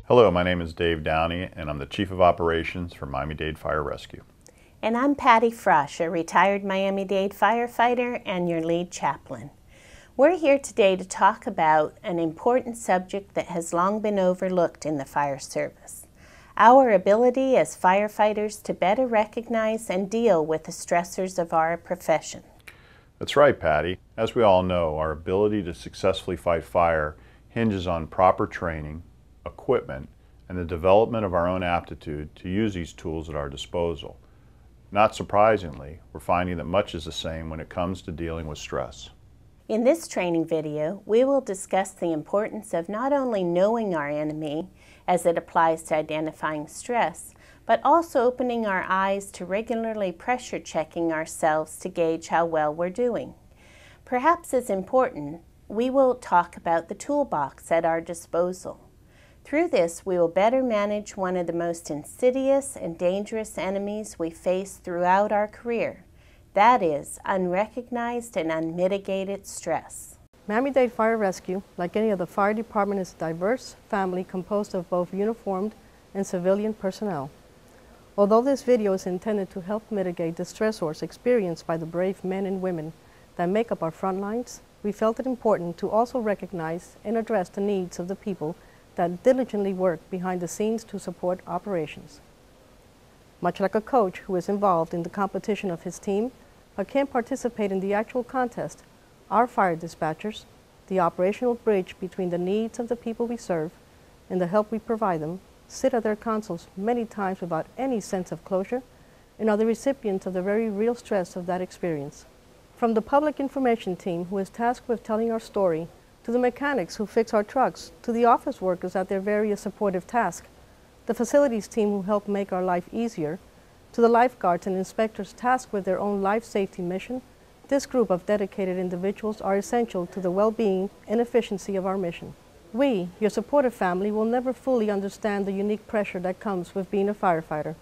Hello, my name is Dave Downey, and I'm the Chief of Operations for Miami-Dade Fire Rescue. And I'm Patty Frosch, a retired Miami-Dade firefighter and your lead chaplain. We're here today to talk about an important subject that has long been overlooked in the fire service: our ability as firefighters to better recognize and deal with the stressors of our profession. That's right, Patty. As we all know, our ability to successfully fight fire hinges on proper training, equipment, and the development of our own aptitude to use these tools at our disposal. Not surprisingly, we're finding that much is the same when it comes to dealing with stress. In this training video, we will discuss the importance of not only knowing our enemy as it applies to identifying stress, but also opening our eyes to regularly pressure checking ourselves to gauge how well we're doing. Perhaps as important, we will talk about the toolbox at our disposal. Through this, we will better manage one of the most insidious and dangerous enemies we face throughout our career. That is, unrecognized and unmitigated stress. Miami-Dade Fire Rescue, like any other fire department, is a diverse family composed of both uniformed and civilian personnel. Although this video is intended to help mitigate the stressors experienced by the brave men and women that make up our front lines, we felt it important to also recognize and address the needs of the people that diligently work behind the scenes to support operations. Much like a coach who is involved in the competition of his team but can't participate in the actual contest, our fire dispatchers, the operational bridge between the needs of the people we serve and the help we provide them, sit at their consoles many times without any sense of closure and are the recipients of the very real stress of that experience. From the public information team who is tasked with telling our story, to the mechanics who fix our trucks, to the office workers at their various supportive tasks, the facilities team who help make our life easier, to the lifeguards and inspectors tasked with their own life safety mission, this group of dedicated individuals are essential to the well-being and efficiency of our mission. We, your supportive family, will never fully understand the unique pressure that comes with being a firefighter,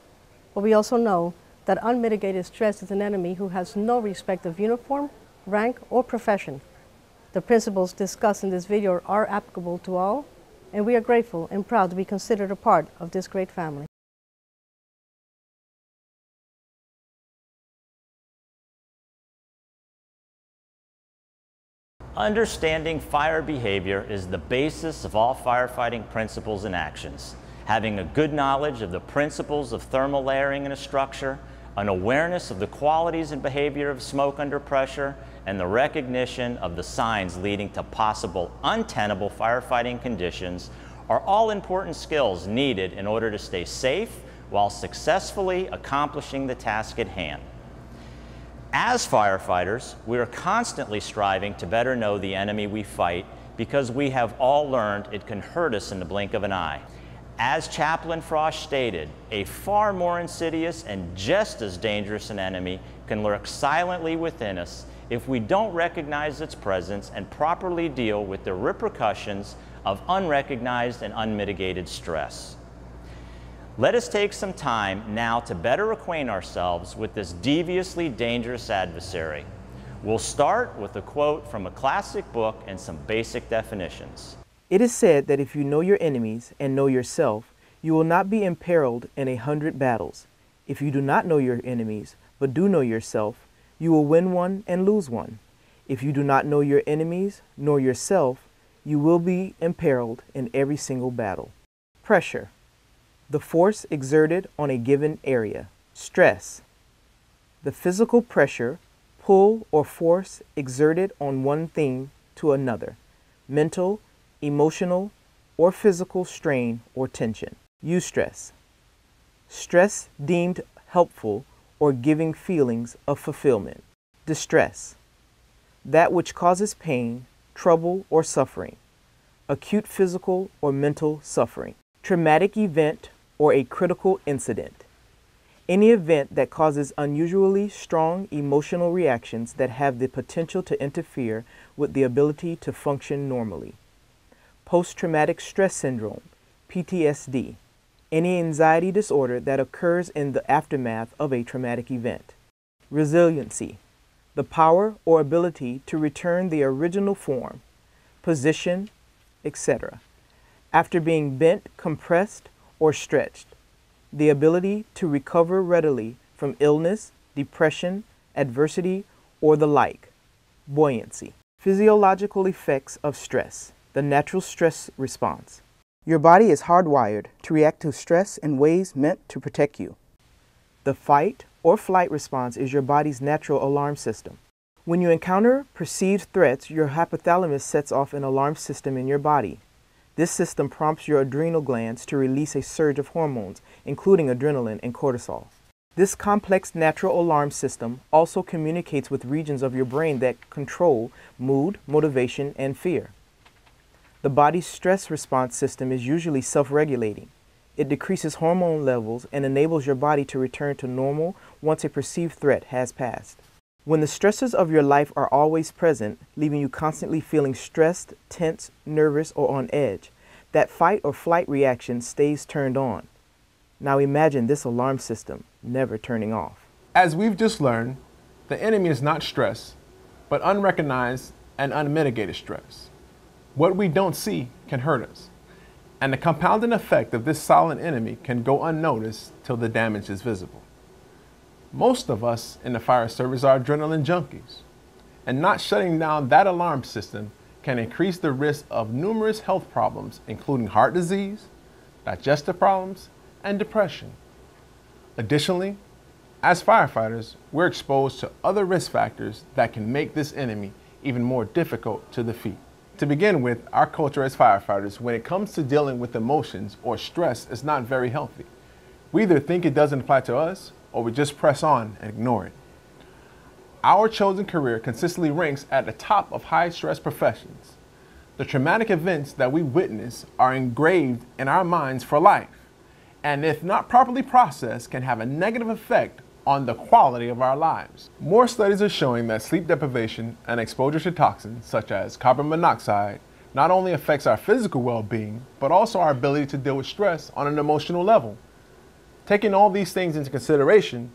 but we also know that unmitigated stress is an enemy who has no respect of uniform, rank, or profession. The principles discussed in this video are applicable to all, and we are grateful and proud to be considered a part of this great family. Understanding fire behavior is the basis of all firefighting principles and actions. Having a good knowledge of the principles of thermal layering in a structure, an awareness of the qualities and behavior of smoke under pressure, and the recognition of the signs leading to possible untenable firefighting conditions are all important skills needed in order to stay safe while successfully accomplishing the task at hand. As firefighters, we are constantly striving to better know the enemy we fight because we have all learned it can hurt us in the blink of an eye. As Chaplain Frosch stated, a far more insidious and just as dangerous an enemy can lurk silently within us if we don't recognize its presence and properly deal with the repercussions of unrecognized and unmitigated stress. Let us take some time now to better acquaint ourselves with this deviously dangerous adversary. We'll start with a quote from a classic book and some basic definitions. It is said that if you know your enemies and know yourself, you will not be imperiled in 100 battles. If you do not know your enemies, but do know yourself, you will win one and lose one. If you do not know your enemies nor yourself, you will be imperiled in every single battle. Pressure, the force exerted on a given area. Stress, the physical pressure, pull, or force exerted on one thing to another. Mental, emotional, or physical strain or tension. Eustress, stress deemed helpful or giving feelings of fulfillment. Distress, that which causes pain, trouble, or suffering. Acute physical or mental suffering. Traumatic event or a critical incident. Any event that causes unusually strong emotional reactions that have the potential to interfere with the ability to function normally. Post-traumatic stress syndrome, PTSD, any anxiety disorder that occurs in the aftermath of a traumatic event. Resiliency, the power or ability to return the original form, position, etc., after being bent, compressed, or stretched. The ability to recover readily from illness, depression, adversity, or the like. Buoyancy. Physiological effects of stress. The natural stress response. Your body is hardwired to react to stress in ways meant to protect you. The fight or flight response is your body's natural alarm system. When you encounter perceived threats, your hypothalamus sets off an alarm system in your body. This system prompts your adrenal glands to release a surge of hormones, including adrenaline and cortisol. This complex natural alarm system also communicates with regions of your brain that control mood, motivation, and fear. The body's stress response system is usually self-regulating. It decreases hormone levels and enables your body to return to normal once a perceived threat has passed. When the stresses of your life are always present, leaving you constantly feeling stressed, tense, nervous, or on edge, that fight or flight reaction stays turned on. Now imagine this alarm system never turning off. As we've just learned, the enemy is not stress, but unrecognized and unmitigated stress. What we don't see can hurt us, and the compounding effect of this silent enemy can go unnoticed till the damage is visible. Most of us in the fire service are adrenaline junkies, and not shutting down that alarm system can increase the risk of numerous health problems, including heart disease, digestive problems, and depression. Additionally, as firefighters, we're exposed to other risk factors that can make this enemy even more difficult to defeat. To begin with, our culture as firefighters, when it comes to dealing with emotions or stress, is not very healthy. We either think it doesn't apply to us, or we just press on and ignore it. Our chosen career consistently ranks at the top of high-stress professions. The traumatic events that we witness are engraved in our minds for life, and if not properly processed, can have a negative effect on the quality of our lives. More studies are showing that sleep deprivation and exposure to toxins such as carbon monoxide not only affects our physical well-being, but also our ability to deal with stress on an emotional level. Taking all these things into consideration,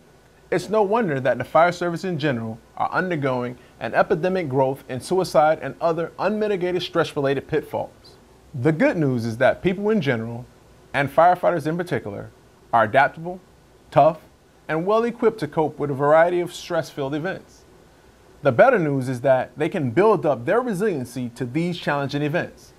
it's no wonder that the fire service in general are undergoing an epidemic growth in suicide and other unmitigated stress-related pitfalls. The good news is that people in general, and firefighters in particular, are adaptable, tough, and well equipped to cope with a variety of stress-filled events. The better news is that they can build up their resiliency to these challenging events.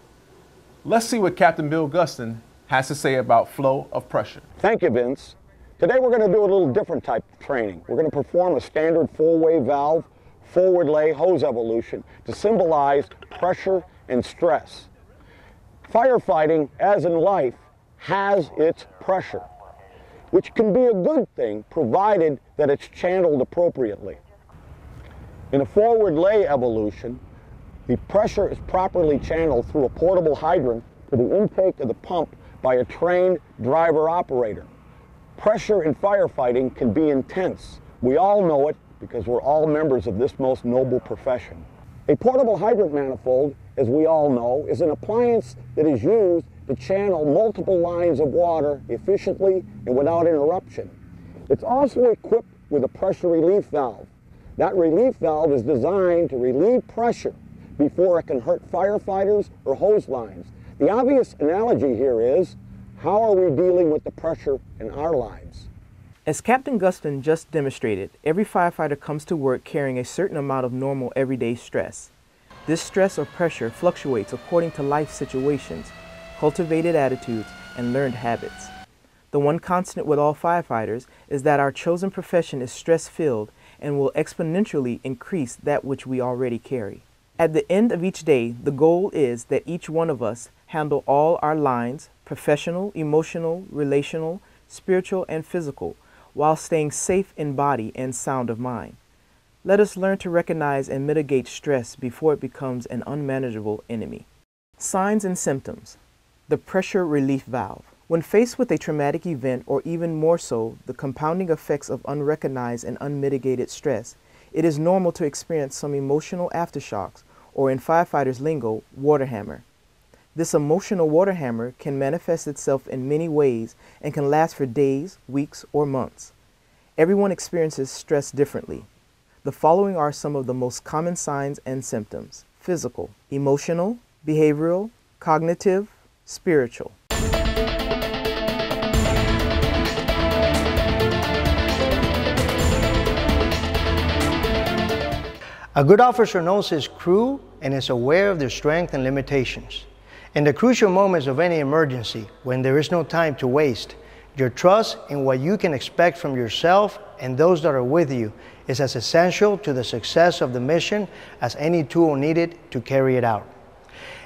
Let's see what Captain Bill Guston has to say about flow of pressure. Thank you, Vince. Today we're going to do a little different type of training. We're going to perform a standard four-way valve, forward lay hose evolution to symbolize pressure and stress. Firefighting, as in life, has its pressure, which can be a good thing provided that it's channeled appropriately. In a forward lay evolution, the pressure is properly channeled through a portable hydrant to the intake of the pump by a trained driver operator. Pressure in firefighting can be intense. We all know it because we're all members of this most noble profession. A portable hydrant manifold, as we all know, is an appliance that is used to channel multiple lines of water efficiently and without interruption. It's also equipped with a pressure relief valve. That relief valve is designed to relieve pressure before it can hurt firefighters or hose lines. The obvious analogy here is, how are we dealing with the pressure in our lives? As Captain Guston just demonstrated, every firefighter comes to work carrying a certain amount of normal everyday stress. This stress or pressure fluctuates according to life situations, cultivated attitudes, and learned habits. The one constant with all firefighters is that our chosen profession is stress-filled and will exponentially increase that which we already carry. At the end of each day, the goal is that each one of us handle all our lines, professional, emotional, relational, spiritual, and physical, while staying safe in body and sound of mind. Let us learn to recognize and mitigate stress before it becomes an unmanageable enemy. Signs and symptoms. The pressure relief valve. When faced with a traumatic event, or even more so, the compounding effects of unrecognized and unmitigated stress, it is normal to experience some emotional aftershocks, or in firefighters' lingo, water hammer. This emotional water hammer can manifest itself in many ways and can last for days, weeks, or months. Everyone experiences stress differently. The following are some of the most common signs and symptoms: physical, emotional, behavioral, cognitive, spiritual. A good officer knows his crew and is aware of their strengths and limitations. In the crucial moments of any emergency, when there is no time to waste, your trust in what you can expect from yourself and those that are with you is as essential to the success of the mission as any tool needed to carry it out.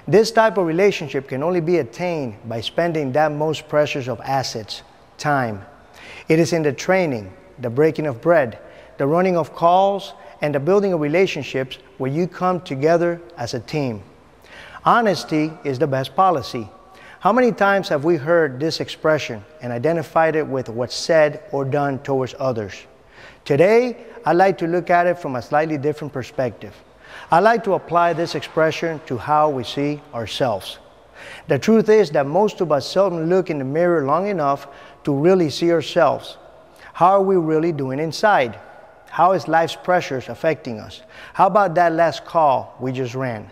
This type of relationship can only be attained by spending that most precious of assets, time. It is in the training, the breaking of bread, the running of calls, and the building of relationships where you come together as a team. Honesty is the best policy. How many times have we heard this expression and identified it with what's said or done towards others? Today, I'd like to look at it from a slightly different perspective. I'd like to apply this expression to how we see ourselves. The truth is that most of us seldom look in the mirror long enough to really see ourselves. How are we really doing inside? How is life's pressures affecting us? How about that last call we just ran?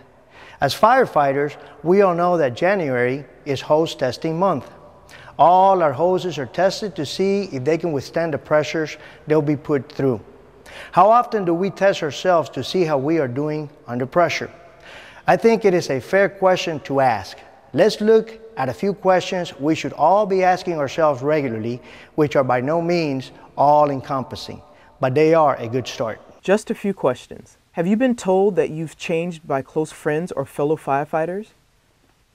As firefighters, we all know that January is hose testing month. All our hoses are tested to see if they can withstand the pressures they'll be put through. How often do we test ourselves to see how we are doing under pressure? I think it is a fair question to ask. Let's look at a few questions we should all be asking ourselves regularly, which are by no means all-encompassing, but they are a good start. Just a few questions. Have you been told that you've changed by close friends or fellow firefighters?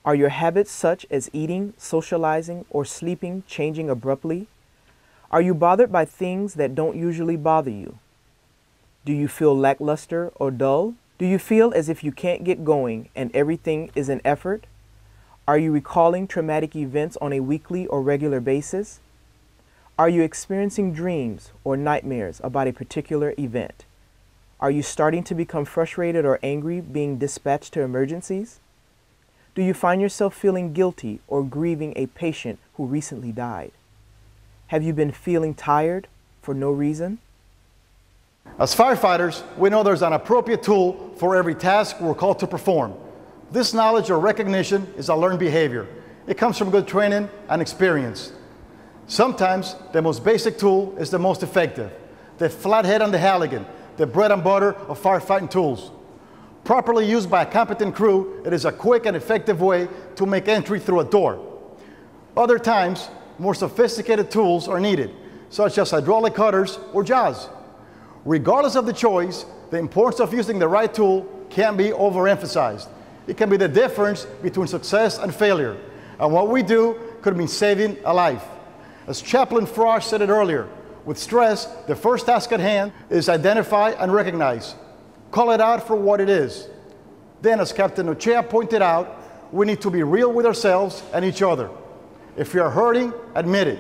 Are your habits such as eating, socializing, or sleeping changing abruptly? Are you bothered by things that don't usually bother you? Do you feel lackluster or dull? Do you feel as if you can't get going and everything is an effort? Are you recalling traumatic events on a weekly or regular basis? Are you experiencing dreams or nightmares about a particular event? Are you starting to become frustrated or angry being dispatched to emergencies? Do you find yourself feeling guilty or grieving a patient who recently died? Have you been feeling tired for no reason? As firefighters, we know there's an appropriate tool for every task we're called to perform. This knowledge or recognition is a learned behavior. It comes from good training and experience. Sometimes the most basic tool is the most effective. The flathead and the Halligan, the bread and butter of firefighting tools. Properly used by a competent crew, it is a quick and effective way to make entry through a door. Other times, more sophisticated tools are needed, such as hydraulic cutters or jaws. Regardless of the choice, the importance of using the right tool can't be overemphasized. It can be the difference between success and failure, and what we do could mean saving a life. As Chaplain Frosh said it earlier, with stress, the first task at hand is identify and recognize. Call it out for what it is. Then, as Captain Ochea pointed out, we need to be real with ourselves and each other. If we are hurting, admit it.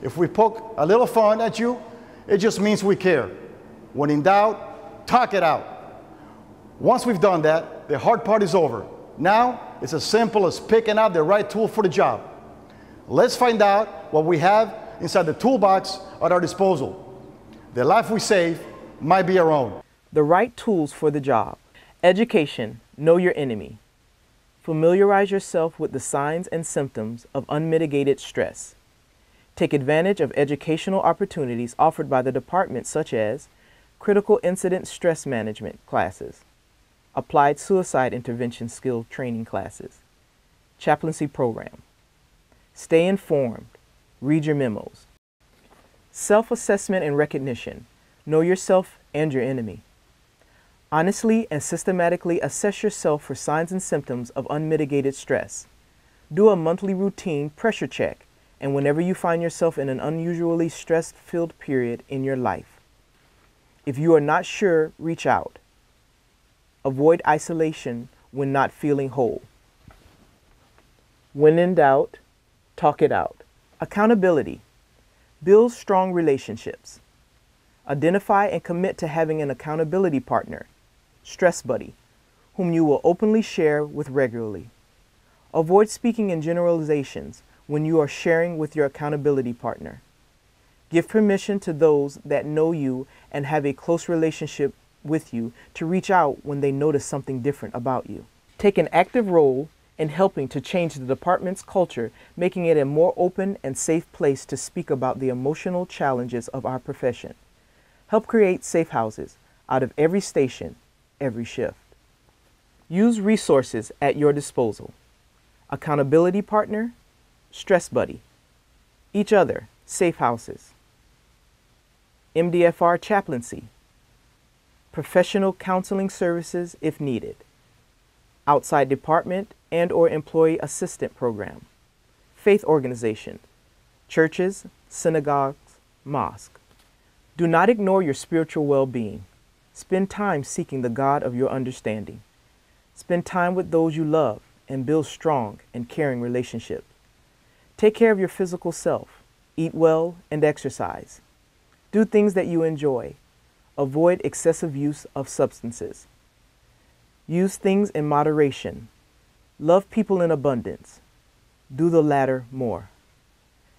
If we poke a little fun at you, it just means we care. When in doubt, talk it out. Once we've done that, the hard part is over. Now, it's as simple as picking out the right tool for the job. Let's find out what we have inside the toolbox at our disposal. The life we save might be our own. The right tools for the job. Education, know your enemy. Familiarize yourself with the signs and symptoms of unmitigated stress. Take advantage of educational opportunities offered by the department, such as critical incident stress management classes, applied suicide intervention skill training classes, chaplaincy program. Stay informed. Read your memos. Self-assessment and recognition. Know yourself and your enemy. Honestly and systematically assess yourself for signs and symptoms of unmitigated stress. Do a monthly routine pressure check, and whenever you find yourself in an unusually stress-filled period in your life. If you are not sure, reach out. Avoid isolation when not feeling whole. When in doubt, talk it out. Accountability. Build strong relationships. Identify and commit to having an accountability partner, stress buddy, whom you will openly share with regularly. Avoid speaking in generalizations when you are sharing with your accountability partner. Give permission to those that know you and have a close relationship with you to reach out when they notice something different about you. Take an active role and helping to change the department's culture, making it a more open and safe place to speak about the emotional challenges of our profession. Help create safe houses out of every station, every shift. Use resources at your disposal. Accountability partner, stress buddy. Each other, safe houses. MDFR chaplaincy. Professional counseling services if needed. Outside department and/or employee assistant program. Faith organization. Churches, synagogues, mosques. Do not ignore your spiritual well-being. Spend time seeking the God of your understanding. Spend time with those you love and build strong and caring relationships. Take care of your physical self. Eat well and exercise. Do things that you enjoy. Avoid excessive use of substances. Use things in moderation. Love people in abundance. Do the latter more.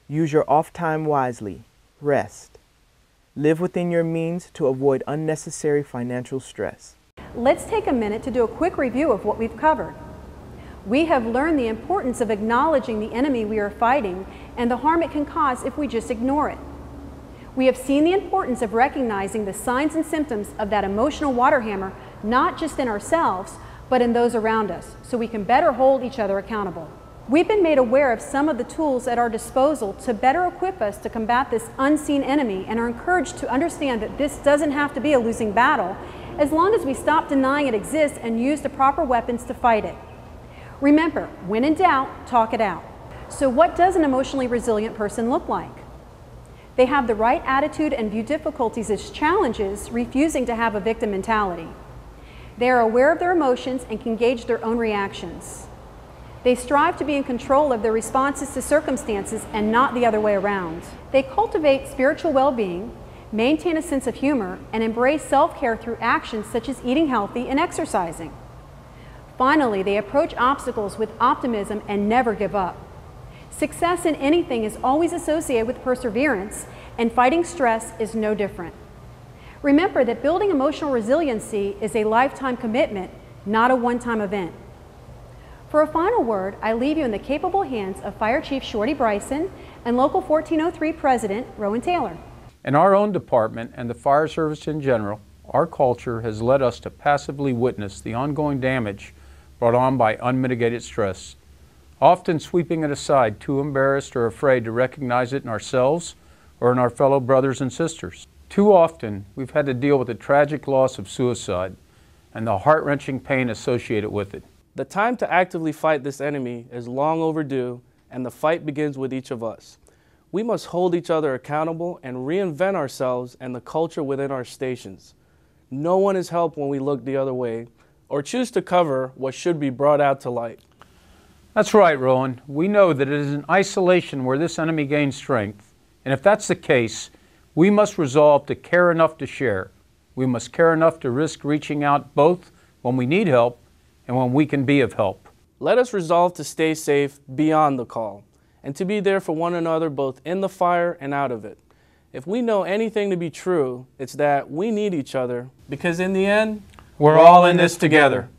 Use your off time wisely. Rest. Live within your means to avoid unnecessary financial stress. Let's take a minute to do a quick review of what we've covered. We have learned the importance of acknowledging the enemy we are fighting and the harm it can cause if we just ignore it. We have seen the importance of recognizing the signs and symptoms of that emotional water hammer, not just in ourselves, but in those around us, so we can better hold each other accountable. We've been made aware of some of the tools at our disposal to better equip us to combat this unseen enemy, and are encouraged to understand that this doesn't have to be a losing battle, as long as we stop denying it exists and use the proper weapons to fight it. Remember, when in doubt, talk it out. So what does an emotionally resilient person look like? They have the right attitude and view difficulties as challenges, refusing to have a victim mentality. They are aware of their emotions and can gauge their own reactions. They strive to be in control of their responses to circumstances and not the other way around. They cultivate spiritual well-being, maintain a sense of humor, and embrace self-care through actions such as eating healthy and exercising. Finally, they approach obstacles with optimism and never give up. Success in anything is always associated with perseverance, and fighting stress is no different. Remember that building emotional resiliency is a lifetime commitment, not a one-time event. For a final word, I leave you in the capable hands of Fire Chief Shorty Bryson and Local 1403 President Rowan Taylor. In our own department and the fire service in general, our culture has led us to passively witness the ongoing damage brought on by unmitigated stress, often sweeping it aside, too embarrassed or afraid to recognize it in ourselves or in our fellow brothers and sisters. Too often, we've had to deal with the tragic loss of suicide and the heart-wrenching pain associated with it. The time to actively fight this enemy is long overdue, and the fight begins with each of us. We must hold each other accountable and reinvent ourselves and the culture within our stations. No one is helped when we look the other way or choose to cover what should be brought out to light. That's right, Rowan. We know that it is in isolation where this enemy gains strength. And if that's the case, we must resolve to care enough to share. We must care enough to risk reaching out both when we need help and when we can be of help. Let us resolve to stay safe beyond the call and to be there for one another both in the fire and out of it. If we know anything to be true, it's that we need each other, because in the end, we're all in this together.